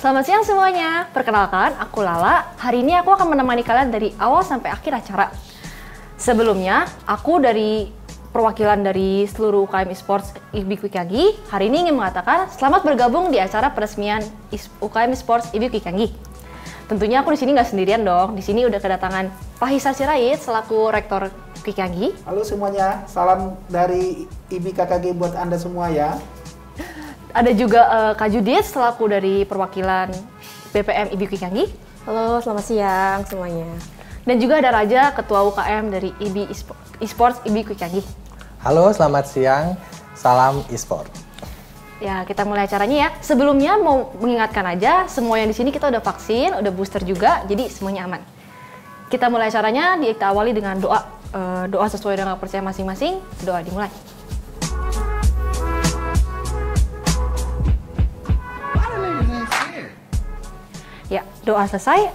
Selamat siang semuanya, perkenalkan aku Lala. Hari ini aku akan menemani kalian dari awal sampai akhir acara. Sebelumnya, aku dari perwakilan dari seluruh UKM Esports IB Kwikangi, hari ini ingin mengatakan selamat bergabung di acara peresmian UKM Esports IB Kwikangi. Tentunya aku di sini nggak sendirian dong, di sini udah kedatangan Pak Hisar Sirait selaku Rektor Kwikangi. Halo semuanya, salam dari IB KKG buat Anda semua ya. Ada juga Kak Judit selaku dari perwakilan BPM IB Kwikangi. Halo, selamat siang semuanya. Dan juga ada Raja, Ketua UKM dari IB Esports IB Kwikangi. Halo, selamat siang. Salam e-sport. Ya, kita mulai acaranya ya. Sebelumnya mau mengingatkan aja, semua yang di sini kita udah vaksin, udah booster juga, jadi semuanya aman. Kita mulai acaranya, kita awali dengan doa. Doa sesuai dengan kepercayaan masing-masing. Doa dimulai. Ya, doa selesai.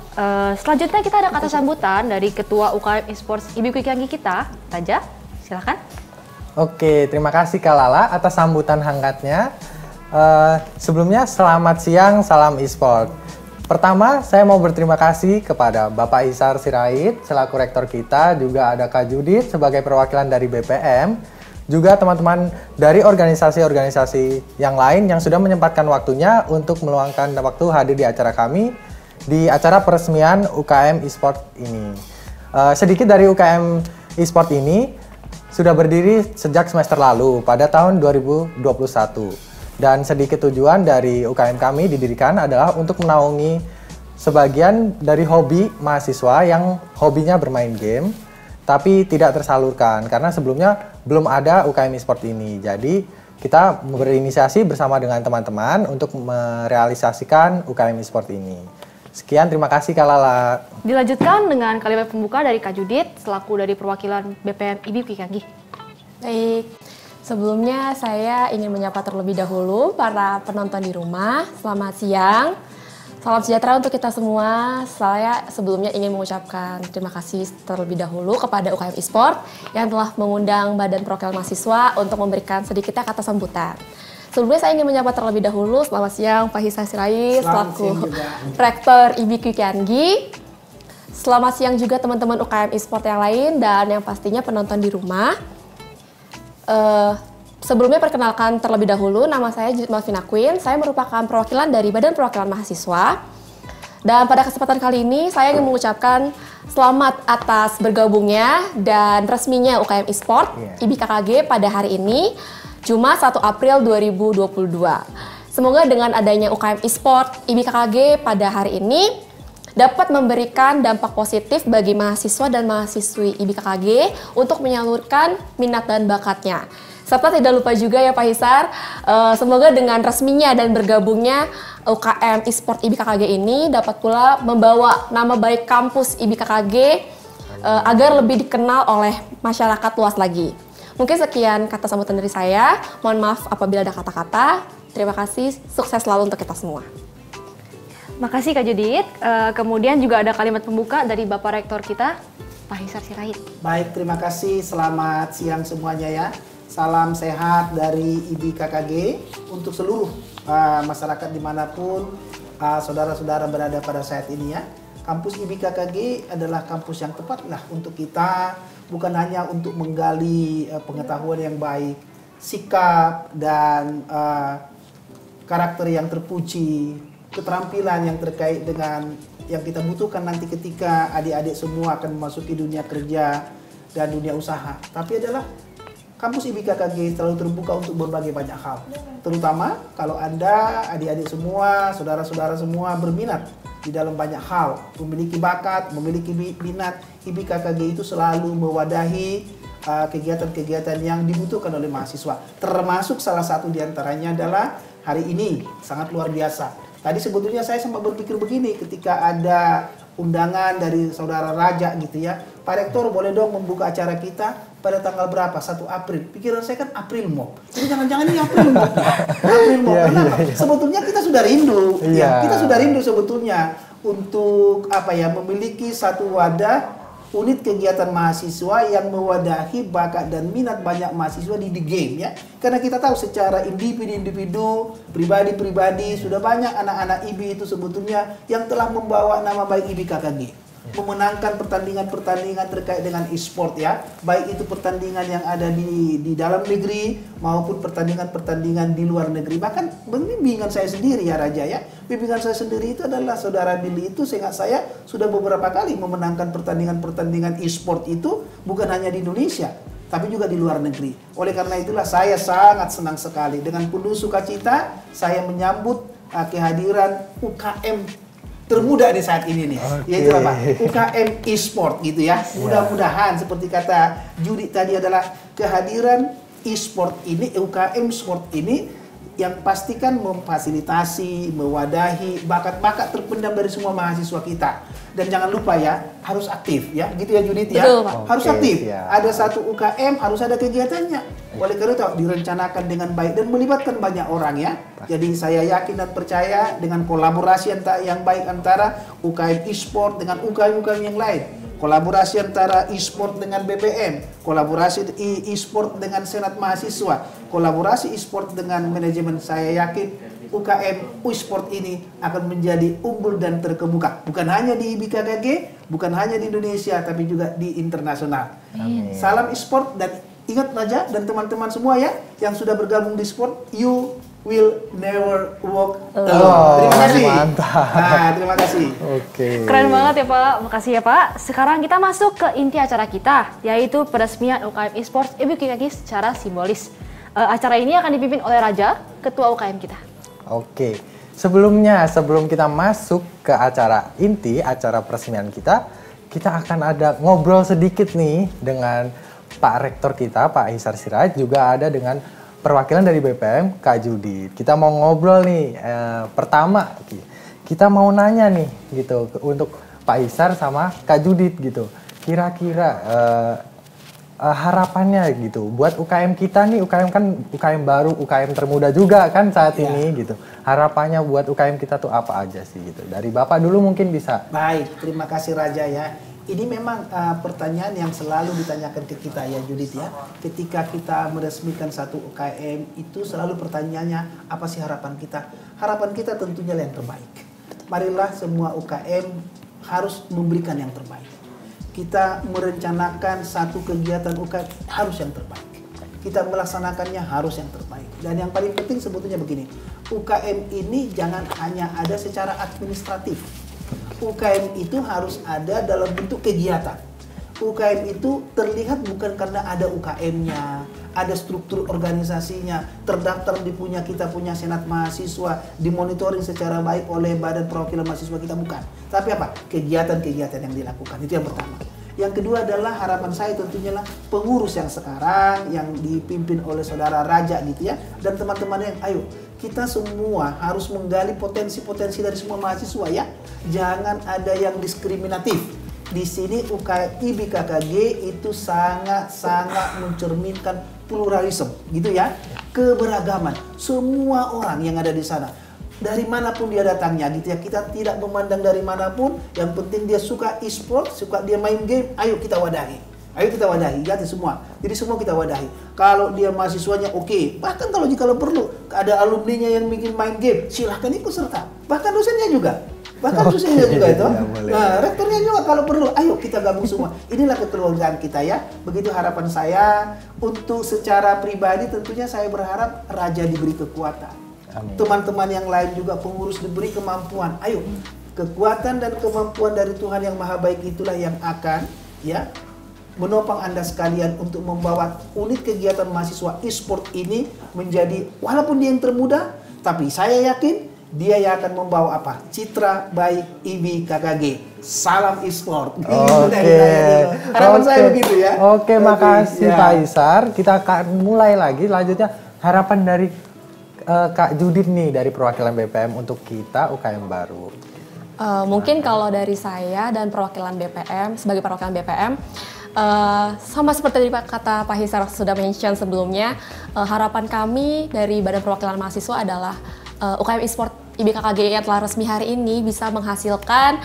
Selanjutnya kita ada kata sambutan dari Ketua UKM Esports IB Kwikangi kita, Raja. Silakan. Oke, terima kasih Kak Lala atas sambutan hangatnya. Sebelumnya selamat siang, salam e-sport. Pertama, saya mau berterima kasih kepada Bapak Hisar Sirait selaku rektor kita, juga ada Kak Judit sebagai perwakilan dari BPM, juga teman-teman dari organisasi-organisasi yang lain yang sudah menyempatkan waktunya untuk meluangkan waktu hadir di acara kami, di acara peresmian UKM Esport ini. Sedikit dari UKM Esport ini sudah berdiri sejak semester lalu pada tahun 2021. Dan sedikit tujuan dari UKM kami didirikan adalah untuk menaungi sebagian dari hobi mahasiswa yang hobinya bermain game, tapi tidak tersalurkan karena sebelumnya belum ada UKM Esport ini. Jadi kita berinisiasi bersama dengan teman-teman untuk merealisasikan UKM Esport ini. Sekian, terima kasih Kak Lala. Dilanjutkan dengan kalimat pembuka dari Kak Judit selaku dari perwakilan BPM IB Kwikangi. Baik, sebelumnya saya ingin menyapa terlebih dahulu para penonton di rumah. Selamat siang. Salam sejahtera untuk kita semua. Saya sebelumnya ingin mengucapkan terima kasih terlebih dahulu kepada UKM Esport yang telah mengundang Badan Perwakilan Mahasiswa untuk memberikan sedikitnya kata sambutan. Sebelumnya saya ingin menyapa terlebih dahulu, selamat siang Pak Hisar Sirait selaku Rektor IB Kwikangi. Selamat siang juga teman-teman UKM Esport yang lain dan yang pastinya penonton di rumah. Sebelumnya perkenalkan terlebih dahulu, nama saya Judit Malvina Queen. Saya merupakan perwakilan dari Badan Perwakilan Mahasiswa. Dan pada kesempatan kali ini saya ingin mengucapkan selamat atas bergabungnya dan resminya UKM Esport IB KKG pada hari ini, Jumat 1 April 2022. Semoga dengan adanya UKM Esport IB KKG pada hari ini dapat memberikan dampak positif bagi mahasiswa dan mahasiswi IB KKG untuk menyalurkan minat dan bakatnya. Serta tidak lupa juga ya Pak Hisar, semoga dengan resminya dan bergabungnya UKM Esport IB KKG ini dapat pula membawa nama baik kampus IB KKG agar lebih dikenal oleh masyarakat luas lagi. Mungkin sekian kata sambutan dari saya, mohon maaf apabila ada kata-kata. Terima kasih, sukses selalu untuk kita semua. Makasih Kak Judit. Kemudian juga ada kalimat pembuka dari Bapak Rektor kita, Pak Hisar Sirait. Baik, terima kasih. Selamat siang semuanya ya. Salam sehat dari IB KKG untuk seluruh masyarakat dimanapun saudara-saudara berada pada saat ini ya. Kampus IB KKG adalah kampus yang tepat lah untuk kita, bukan hanya untuk menggali pengetahuan yang baik, sikap dan karakter yang terpuji, keterampilan yang terkait dengan yang kita butuhkan nanti ketika adik-adik semua akan memasuki dunia kerja dan dunia usaha. Tapi adalah kampus IB KKG selalu terbuka untuk berbagai banyak hal. Terutama kalau Anda, adik-adik semua, saudara-saudara semua berminat di dalam banyak hal, memiliki bakat, memiliki minat, IB KKG itu selalu mewadahi kegiatan-kegiatan yang dibutuhkan oleh mahasiswa. Termasuk salah satu diantaranya adalah hari ini, sangat luar biasa. Tadi sebetulnya saya sempat berpikir begini ketika ada undangan dari saudara Raja gitu ya. Pak Rektor boleh dong membuka acara kita pada tanggal berapa? 1 April. Pikiran saya kan April Mop. Jadi jangan-jangan ini April Mop. April Mop. Kenapa? Sebetulnya kita sudah rindu. Ya, kita sudah rindu sebetulnya untuk apa ya, memiliki satu wadah unit kegiatan mahasiswa yang mewadahi bakat dan minat banyak mahasiswa di game ya. Karena kita tahu secara individu, pribadi-pribadi sudah banyak anak-anak IB itu sebetulnya yang telah membawa nama baik IB KKG. Memenangkan pertandingan-pertandingan terkait dengan e-sport ya, baik itu pertandingan yang ada di dalam negeri maupun pertandingan-pertandingan di luar negeri. Bahkan bimbingan saya sendiri ya Raja ya, bimbingan saya sendiri itu adalah saudara Billy itu, seingat saya sudah beberapa kali memenangkan pertandingan-pertandingan e-sport itu bukan hanya di Indonesia tapi juga di luar negeri. Oleh karena itulah saya sangat senang sekali dengan penuh sukacita saya menyambut kehadiran UKM termuda di saat ini nih, yaitu apa? UKM e-sport gitu ya. Mudah-mudahan seperti kata Judi tadi adalah kehadiran e-sport ini, UKM sport ini yang pastikan memfasilitasi, mewadahi bakat-bakat terpendam dari semua mahasiswa kita. Dan jangan lupa ya, harus aktif ya, gitu ya Judit ya. Betul, Pak. Harus aktif. Ada satu UKM harus ada kegiatannya. Oleh karena itu direncanakan dengan baik dan melibatkan banyak orang ya. Jadi saya yakin dan percaya dengan kolaborasi yang baik antara UKM e-sport dengan UKM-UKM yang lain. Kolaborasi antara e-sport dengan BBM, kolaborasi e-sport dengan Senat Mahasiswa, kolaborasi e-sport dengan manajemen. Saya yakin UKM e-sport ini akan menjadi unggul dan terkemuka. Bukan hanya di BKKG, bukan hanya di Indonesia, tapi juga di internasional. Amin. Salam e-sport dan ingat Raja dan teman-teman semua ya yang sudah bergabung di sport, you will never walk alone. Terima kasih. Mantap. Nah, terima kasih. Oke. Keren banget ya Pak, makasih ya Pak. Sekarang kita masuk ke inti acara kita, yaitu peresmian UKM Esports IB KKG secara simbolis. Acara ini akan dipimpin oleh Raja, ketua UKM kita. Oke. Sebelum kita masuk ke acara inti, acara peresmian kita akan ada ngobrol sedikit nih dengan Pak Rektor kita, Pak Hisar Siraj, juga ada dengan perwakilan dari BPM, Kak Judit. Kita mau ngobrol nih, pertama kita mau nanya nih gitu untuk Pak Hisar sama Kak Judit gitu. Kira-kira harapannya gitu buat UKM kita nih, UKM kan UKM baru, UKM termuda juga kan saat ini gitu. Harapannya buat UKM kita tuh apa aja sih gitu. Dari Bapak dulu mungkin bisa. Baik, terima kasih Raja ya. Ini memang pertanyaan yang selalu ditanyakan ke kita ya Judit ya. Ketika kita meresmikan satu UKM itu selalu pertanyaannya apa sih harapan kita? Harapan kita tentunya yang terbaik. Marilah semua UKM harus memberikan yang terbaik. Kita merencanakan satu kegiatan UKM harus yang terbaik. Kita melaksanakannya harus yang terbaik. Dan yang paling penting sebetulnya begini, UKM ini jangan hanya ada secara administratif. UKM itu harus ada dalam bentuk kegiatan. UKM itu terlihat bukan karena ada UKM-nya, ada struktur organisasinya, terdaftar kita punya Senat Mahasiswa, dimonitoring secara baik oleh Badan Perwakilan Mahasiswa kita, bukan. Tapi apa? Kegiatan-kegiatan yang dilakukan, itu yang pertama. Yang kedua adalah harapan saya tentunya lah pengurus yang sekarang yang dipimpin oleh saudara Raja gitu ya, dan teman-teman yang ayo kita semua harus menggali potensi-potensi dari semua mahasiswa ya. Jangan ada yang diskriminatif. Di sini UKM IB KKG itu sangat-sangat mencerminkan pluralisme gitu ya. Keberagaman semua orang yang ada di sana. Dari manapun dia datangnya gitu ya, kita tidak memandang dari manapun, yang penting dia suka e-sport, suka dia main game, ayo kita wadahi. Ayo kita wadahi, jadi semua. Jadi semua kita wadahi. Kalau dia mahasiswanya oke, bahkan kalau perlu ada alumninya yang bikin main game, silahkan ikut serta. Bahkan dosennya juga. Dosennya juga itu. Nah, rektornya juga kalau perlu, ayo kita gabung semua. Inilah kekeluargaan kita ya. Begitu harapan saya. Untuk secara pribadi tentunya saya berharap Raja diberi kekuatan. Teman-teman yang lain juga pengurus diberi kemampuan. Ayo, kekuatan dan kemampuan dari Tuhan yang Maha Baik itulah yang akan ya menopang Anda sekalian untuk membawa unit kegiatan mahasiswa e-sport ini menjadi, walaupun dia yang termuda, tapi saya yakin dia yang akan membawa apa? Citra baik IB KKG. Salam e-sport. Harapan saya begitu ya. Oke, makasih Pak Hisar. Kita akan mulai lagi lanjutnya harapan dari Kak Judit nih dari perwakilan BPM untuk kita UKM baru. Mungkin kalau dari saya dan perwakilan BPM, sebagai perwakilan BPM, sama seperti kata Pak Hisar sudah mention sebelumnya, harapan kami dari Badan Perwakilan Mahasiswa adalah UKM Esport IB KKG yang telah resmi hari ini bisa menghasilkan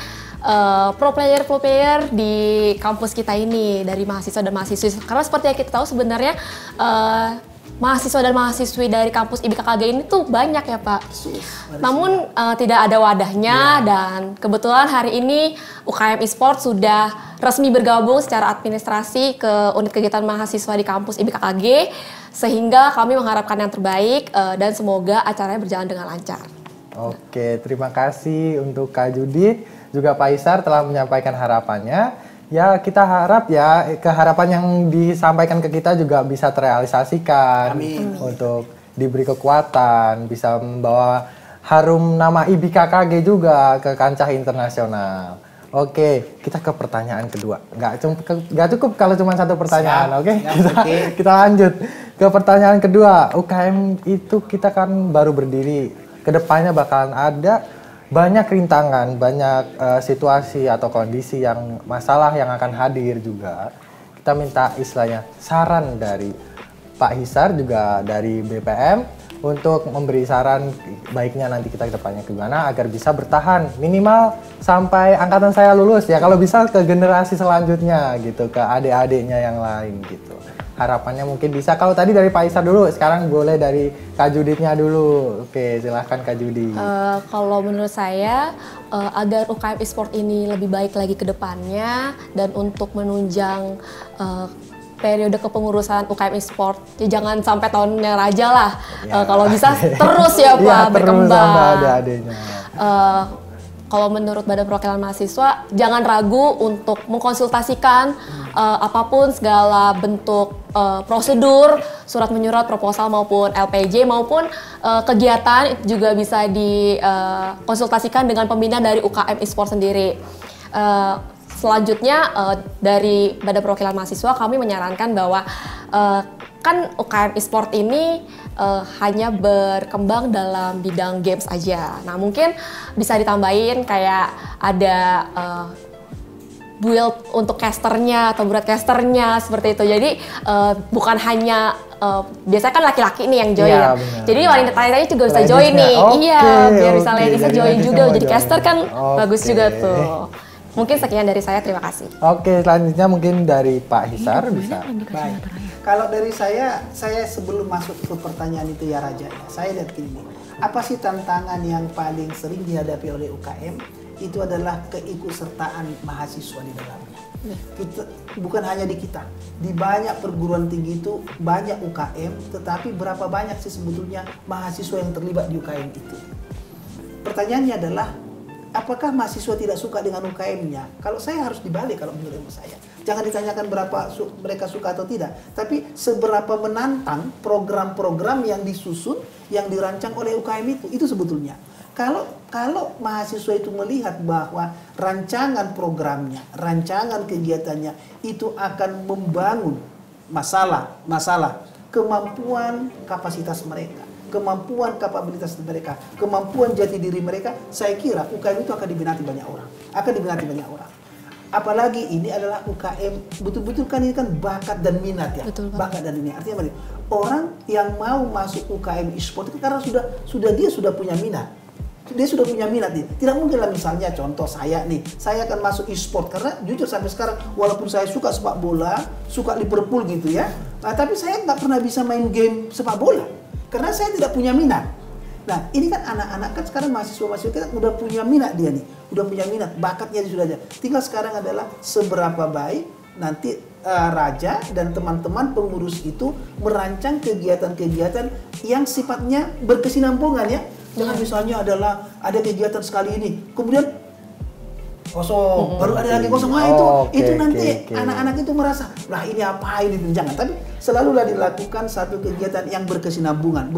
pro player di kampus kita ini dari mahasiswa dan mahasiswi. Karena seperti yang kita tahu sebenarnya mahasiswa dan mahasiswi dari kampus IBKKG ini tuh banyak ya Pak. Namun tidak ada wadahnya dan kebetulan hari ini UKM Esport sudah resmi bergabung secara administrasi ke unit kegiatan mahasiswa di kampus IBKKG sehingga kami mengharapkan yang terbaik dan semoga acaranya berjalan dengan lancar. Oke, terima kasih untuk Kak Judith, juga Pak Isar telah menyampaikan harapannya. Ya, kita harap ya keharapan yang disampaikan ke kita juga bisa terrealisasikan. Amin. Untuk diberi kekuatan, bisa membawa harum nama IBKKG juga ke kancah internasional. Oke, kita ke pertanyaan kedua. Nggak cukup kalau cuma satu pertanyaan, oke? Kita lanjut ke pertanyaan kedua. UKM itu kita kan baru berdiri, kedepannya bakalan ada banyak rintangan, banyak situasi atau kondisi yang masalah yang akan hadir juga. Kita minta istilahnya saran dari Pak Hisar juga dari BPM untuk memberi saran baiknya nanti kita ke depannya gimana agar bisa bertahan minimal sampai angkatan saya lulus ya, kalau bisa ke generasi selanjutnya gitu, ke adik-adiknya yang lain gitu. Harapannya mungkin bisa, kalau tadi dari Pak Isar dulu, sekarang boleh dari Kak Judithnya dulu. Oke, silahkan Kak Judith. Kalau menurut saya, agar UKM Esport ini lebih baik lagi ke depannya dan untuk menunjang periode kepengurusan UKM Esport, ya jangan sampai tahunnya Raja lah. Ya. Kalau bisa terus ya Pak, ya, berkembang. Terus sampai adik-adiknya. Kalau menurut Badan Perwakilan Mahasiswa, jangan ragu untuk mengkonsultasikan apapun segala bentuk prosedur, surat menyurat, proposal maupun LPJ maupun kegiatan itu juga bisa dikonsultasikan dengan pembina dari UKM Esport sendiri. Selanjutnya dari Badan Perwakilan Mahasiswa kami menyarankan bahwa kan UKM Esport ini hanya berkembang dalam bidang games aja. Nah mungkin bisa ditambahin kayak ada build untuk casternya atau broadcasternya seperti itu. Jadi bukan hanya biasanya kan laki-laki nih yang join. Ya, jadi wanita-wanitanya juga bisa join nih. Iya, biar bisa ladiesnya join juga. Jadi caster kan bagus juga tuh. Mungkin sekian dari saya, terima kasih. Oke, selanjutnya mungkin dari Pak Hisar bisa. Baik. Kalau dari saya sebelum masuk ke pertanyaan itu ya Raja, saya lihat gini. Apa sih tantangan yang paling sering dihadapi oleh UKM? Itu adalah keikutsertaan mahasiswa di dalamnya. Kita, bukan hanya di kita, di banyak perguruan tinggi itu banyak UKM, tetapi berapa banyak sih sebetulnya mahasiswa yang terlibat di UKM itu? Pertanyaannya adalah, apakah mahasiswa tidak suka dengan UKM-nya? Kalau saya harus dibalik kalau menurut saya. Jangan ditanyakan berapa mereka suka atau tidak, tapi seberapa menantang program-program yang disusun, yang dirancang oleh UKM itu sebetulnya. Kalau mahasiswa itu melihat bahwa rancangan programnya, rancangan kegiatannya itu akan membangun masalah kemampuan kapasitas mereka, kemampuan kapabilitas mereka, kemampuan jati diri mereka, saya kira UKM itu akan diminati banyak orang. Apalagi ini adalah UKM, betul-betul kan ini kan bakat dan minat ya. Betul, bakat dan minat. Artinya apa? Orang yang mau masuk UKM Esport itu karena dia sudah punya minat. Dia sudah punya minat nih. Tidak mungkin lah misalnya contoh saya nih, saya akan masuk e-sport karena jujur sampai sekarang walaupun saya suka sepak bola, suka Liverpool gitu ya, tapi saya nggak pernah bisa main game sepak bola karena saya tidak punya minat. Nah ini kan anak-anak kan sekarang mahasiswa kita udah punya minat dia nih, udah punya minat, bakatnya sudah ada. Tinggal sekarang adalah seberapa baik nanti Raja dan teman-teman pengurus itu merancang kegiatan-kegiatan yang sifatnya berkesinambungan ya. Jangan misalnya adalah ada kegiatan sekali ini, kemudian kosong, baru ada lagi kosong. Itu nanti anak-anak itu merasa, lah ini apa ini, jangan. Tapi selalulah dilakukan satu kegiatan yang berkesinambungan.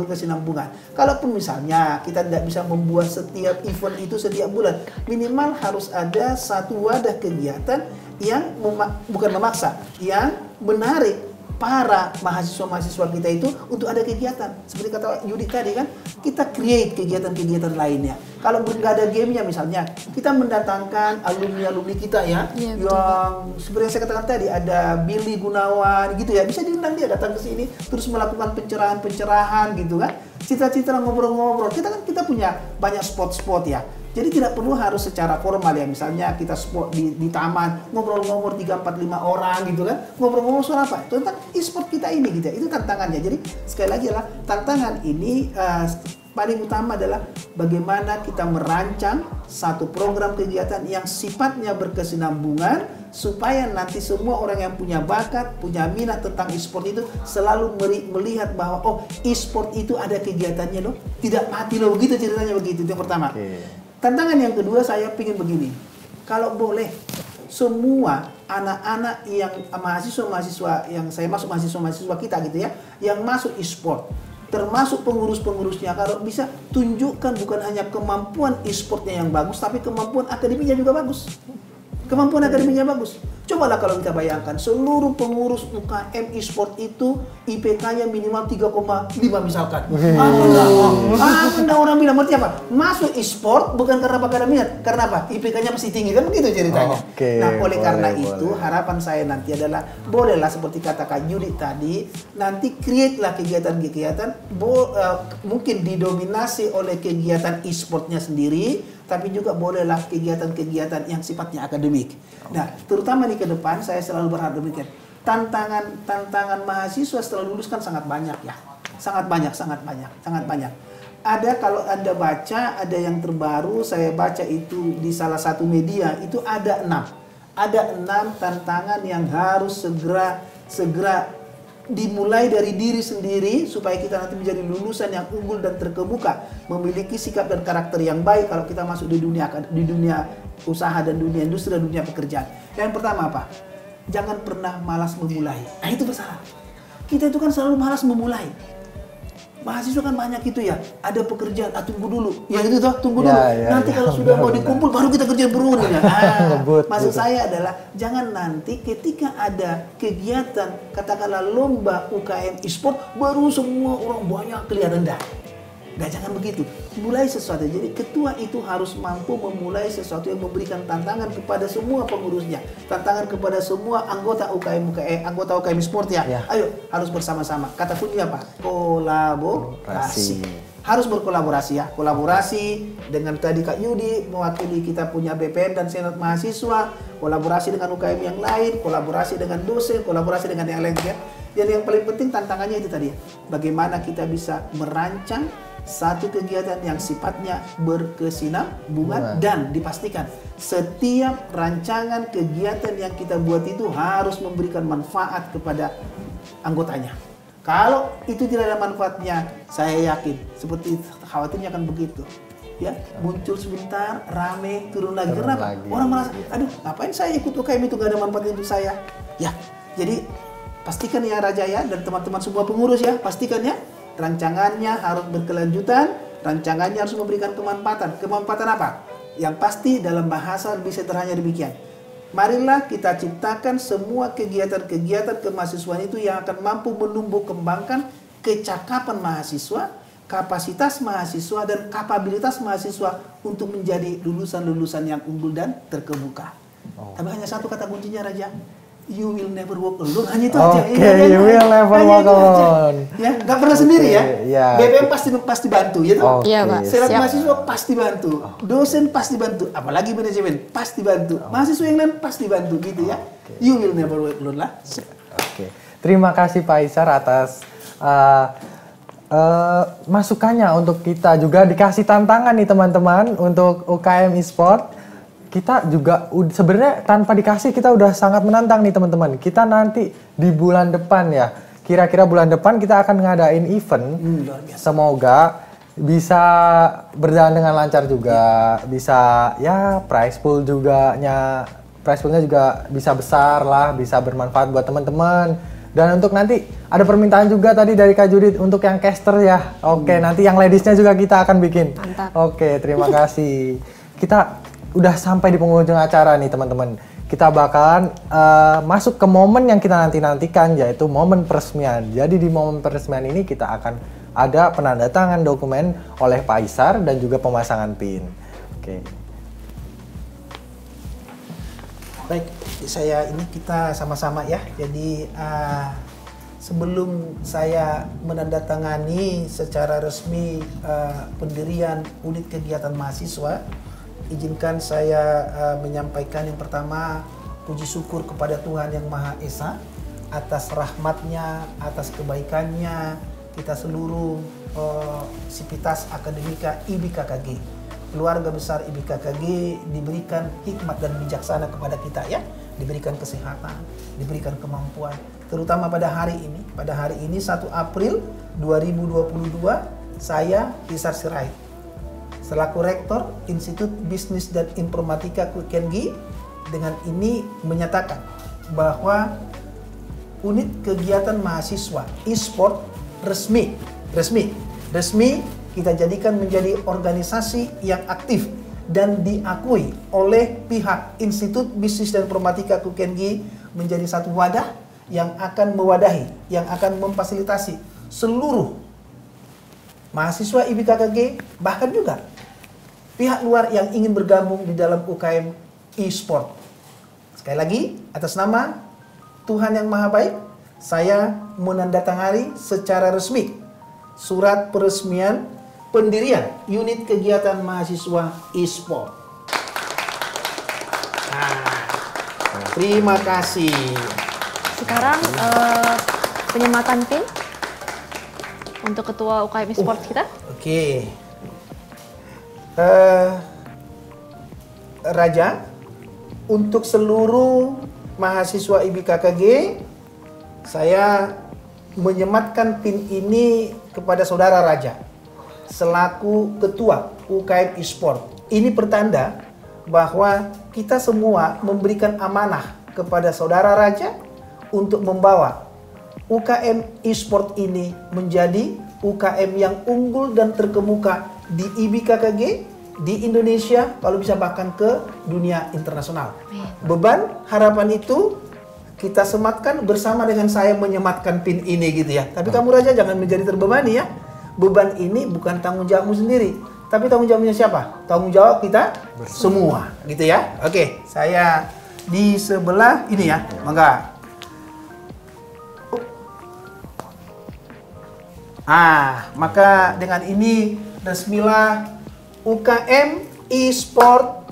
Kalaupun misalnya kita tidak bisa membuat setiap event itu setiap bulan, minimal harus ada satu wadah kegiatan yang bukan memaksa, yang menarik para mahasiswa-mahasiswa kita itu untuk ada kegiatan. Seperti kata Yudi tadi kan, kita create kegiatan-kegiatan lainnya. Kalau nggak ada gamenya misalnya, kita mendatangkan alumni-alumni kita ya, yang seperti yang saya katakan tadi, ada Billy Gunawan gitu ya, bisa diundang dia datang ke sini, terus melakukan pencerahan-pencerahan gitu kan. Cita-cita ngobrol-ngobrol. Kita punya banyak spot-spot ya. Jadi tidak perlu harus secara formal ya, misalnya kita sport di taman, ngobrol-ngobrol 3, 4, 5 orang gitu kan. Ngobrol-ngobrol soal apa? Tentang e-sport kita ini gitu ya. Itu tantangannya. Jadi sekali lagi lah, tantangan ini paling utama adalah bagaimana kita merancang satu program kegiatan yang sifatnya berkesinambungan supaya nanti semua orang yang punya bakat, punya minat tentang e-sport itu selalu melihat bahwa oh, e-sport itu ada kegiatannya loh, tidak mati loh, begitu ceritanya, begitu. Itu yang pertama. Tantangan yang kedua saya ingin begini, kalau boleh semua anak-anak yang mahasiswa-mahasiswa yang saya masuk mahasiswa-mahasiswa kita gitu ya, yang masuk e-sport, termasuk pengurus-pengurusnya, kalau bisa tunjukkan bukan hanya kemampuan e-sportnya yang bagus, tapi kemampuan akademinya juga bagus. Kemampuan akademinya bagus. Cobalah kalau kita bayangkan seluruh pengurus UKM e-sport itu IPK-nya minimal 3,5 misalkan. Anda orang bilang berarti apa? Masuk e-sport bukan karena bakal minat, karena apa? IPK-nya masih tinggi kan begitu ceritanya. Nah, oleh karena itu harapan saya nanti adalah bolehlah seperti kata Kak Judit tadi, nanti create lah kegiatan-kegiatan mungkin didominasi oleh kegiatan e-sportnya sendiri, tapi juga bolehlah kegiatan-kegiatan yang sifatnya akademik. Nah, terutama di ke depan saya selalu berharap demikian. Tantangan mahasiswa setelah lulus kan sangat banyak ya. Sangat banyak. Ada kalau Anda baca, ada yang terbaru saya baca itu di salah satu media, itu ada 6. Ada 6 tantangan yang harus segera dimulai dari diri sendiri supaya kita nanti menjadi lulusan yang unggul dan terkemuka, memiliki sikap dan karakter yang baik kalau kita masuk di dunia usaha dan dunia industri dan dunia pekerjaan. Yang pertama apa? Jangan pernah malas memulai. Nah, itu besar. Kita itu kan selalu malas memulai. Mahasiswa kan banyak itu ya, ada pekerjaan, tunggu dulu. Ya itu toh, tunggu dulu. Nanti kalau sudah mau dikumpul baru kita kerja berulang ya. Maksud saya adalah jangan nanti ketika ada kegiatan katakanlah lomba UKM e-sport baru semua orang banyak kelihatan dah. Nah, jangan begitu. Mulai sesuatu. Jadi ketua itu harus mampu memulai sesuatu yang memberikan tantangan kepada semua pengurusnya, tantangan kepada semua anggota UKM sport ya. Ayo, harus bersama-sama. Kata kuncinya apa? Kolaborasi. Harus berkolaborasi ya. Kolaborasi dengan tadi Kak Yudi mewakili kita punya BPN dan Senat Mahasiswa, kolaborasi dengan UKM yang lain, kolaborasi dengan dosen, kolaborasi dengan yang lain ya. Dan yang paling penting tantangannya itu tadi ya. Bagaimana kita bisa merancang satu kegiatan yang sifatnya berkesinambungan dan dipastikan setiap rancangan kegiatan yang kita buat itu harus memberikan manfaat kepada anggotanya. Kalau itu tidak ada manfaatnya, saya yakin seperti khawatirnya akan begitu. Ya, muncul sebentar, rame, turun lagi. Kenapa? Orang merasa, aduh, ngapain saya ikut UKM itu gak ada manfaatnya untuk saya. Ya, jadi pastikan ya Raja ya dan teman-teman semua pengurus ya, pastikan ya. Rancangannya harus berkelanjutan, rancangannya harus memberikan kemanfaatan. Kemanfaatan apa? Yang pasti dalam bahasa lebih sederhana demikian. Marilah kita ciptakan semua kegiatan-kegiatan kemahasiswaan itu yang akan mampu menumbuh kembangkan kecakapan mahasiswa, kapasitas mahasiswa, dan kapabilitas mahasiswa untuk menjadi lulusan-lulusan yang unggul dan terkemuka. Tapi hanya satu kata kuncinya Raja. You will never walk alone. Hanya itu aja. You will never walk alone. Ya, nggak pernah sendiri ya. BPM pasti bantu, ya toh. Iya, Pak. Senat mahasiswa pasti bantu. Dosen pasti bantu. Apalagi manajemen pasti bantu. Mahasiswa yang lain pasti bantu, gitu ya. You will never walk alone lah. Terima kasih Pak Isar atas masukannya untuk kita. Juga dikasih tantangan nih teman-teman untuk UKM e-sport. Kita juga sebenarnya tanpa dikasih kita udah sangat menantang nih teman-teman. Kita nanti di bulan depan ya, kira-kira bulan depan kita akan ngadain event. Semoga bisa berjalan dengan lancar juga, bisa ya prize poolnya juga bisa besar lah, bisa bermanfaat buat teman-teman. Dan untuk nanti ada permintaan juga tadi dari Kak Judit untuk yang caster ya. Nanti yang ladiesnya juga kita akan bikin. Mantap. Terima kasih. Kita udah sampai di penghujung acara nih teman-teman. Kita bakalan masuk ke momen yang kita nantikan, yaitu momen peresmian. Jadi di momen peresmian ini kita akan ada penandatangan dokumen oleh Pak Isar dan juga pemasangan PIN. Baik, kita sama-sama ya. Jadi sebelum saya menandatangani secara resmi pendirian unit kegiatan mahasiswa izinkan saya menyampaikan yang pertama puji syukur kepada Tuhan Yang Maha Esa atas rahmatnya, atas kebaikannya kita seluruh Sivitas Akademika IBKKG, keluarga besar IBKKG diberikan hikmat dan bijaksana kepada kita ya, diberikan kesehatan, diberikan kemampuan, terutama pada hari ini. Pada hari ini 1 April 2022 saya Isar Sirait selaku Rektor Institut Bisnis dan Informatika QKNGI dengan ini menyatakan bahwa unit kegiatan mahasiswa e-sport resmi kita jadikan menjadi organisasi yang aktif dan diakui oleh pihak Institut Bisnis dan Informatika QKNGI menjadi satu wadah yang akan mewadahi, yang akan memfasilitasi seluruh mahasiswa IBKKG, bahkan juga pihak luar yang ingin bergabung di dalam UKM e-sport. Sekali lagi, atas nama Tuhan Yang Maha Baik, saya menandatangani secara resmi surat peresmian pendirian unit kegiatan mahasiswa e-sport. Terima kasih. Sekarang penyematan PIN untuk ketua UKM e-sport kita. Oke. Raja, untuk seluruh mahasiswa IBKKG, saya menyematkan PIN ini kepada saudara Raja selaku ketua UKM e-sport. Ini pertanda bahwa kita semua memberikan amanah kepada saudara Raja untuk membawa UKM e-sport ini menjadi UKM yang unggul dan terkemuka di IBKKG, di Indonesia, kalau bisa bahkan ke dunia internasional. Beban harapan itu kita sematkan bersama dengan saya menyematkan PIN ini gitu ya. Tapi kamu Raja jangan menjadi terbebani ya. Beban ini bukan tanggung jawabmu sendiri, tapi tanggung jawabnya siapa? Tanggung jawab kita semua gitu ya. Oke, saya di sebelah ini ya. Mangga. Maka dengan ini resmilah UKM e-sport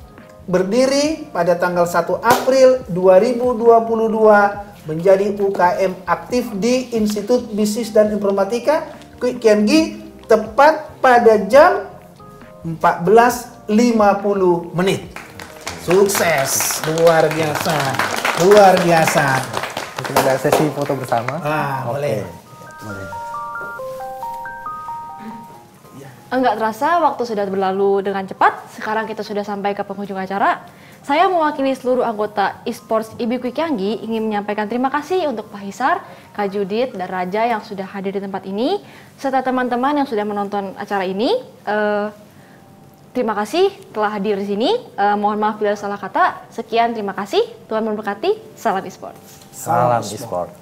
berdiri pada tanggal 1 April 2022 menjadi UKM aktif di Institut Bisnis dan Informatika QKNGI tepat pada jam 14.50. Sukses, luar biasa, luar biasa. Mungkin ada sesi foto bersama. Boleh. Enggak terasa waktu sudah berlalu dengan cepat. Sekarang kita sudah sampai ke penghujung acara. Saya mewakili seluruh anggota e-sports IB QKNGI ingin menyampaikan terima kasih untuk Pak Hisar, Kak Judit, dan Raja yang sudah hadir di tempat ini, serta teman-teman yang sudah menonton acara ini. Terima kasih telah hadir di sini. Mohon maaf bila salah kata. Sekian, terima kasih. Tuhan memberkati. Salam e-sports. Salam e-sport.